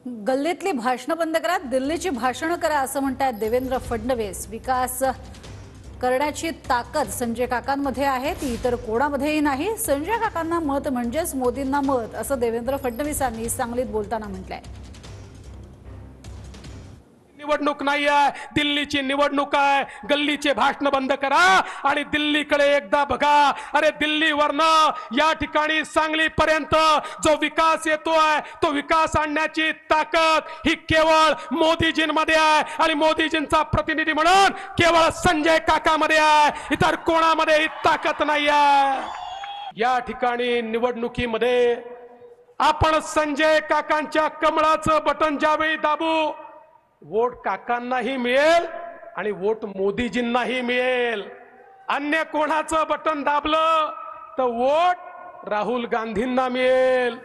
गल्लीतली भाषणं बंद करा, दिल्लीची भाषणं करा असं म्हणतात देवेंद्र फडणवीस। विकास करण्याची ताकद संजय काकांमध्ये आहे, ती इतर कोणामध्येही नाही। संजय काकांना मत म्हणजेच मोदींना मत असं देवेंद्र फडणवीसांनी सांगलीत बोलताना म्हटलंय। निवडणूक नाही आहे, दिल्लीची निवडणूक आहे। गल्लीचे भाषण बंद करा आणि दिल्लीकडे एकदा बघा। अरे दिल्लीवरनं या ठिकाणी सांगलीपर्यंत जो विकास येतोय तो विकास आणण्याची ताकद ही केवळ मोदीजींमध्ये आहे आणि मोदीजींचा प्रतिनिधी म्हणून केवळ संजय काकामध्ये आहे, इतर कोणामध्ये ही ताकद नाही आहे। या ठिकाणी निवडणुकीमध्ये आपण संजय काकांच्या कमळाचं बटन ज्यावेळी दाबू, वोट काकांनाही मिळेल आणि वोट मोदीजींनाही मिळेल। अन्य कोणाचं बटन दाबलं तर वोट राहुल गांधींना मिळेल।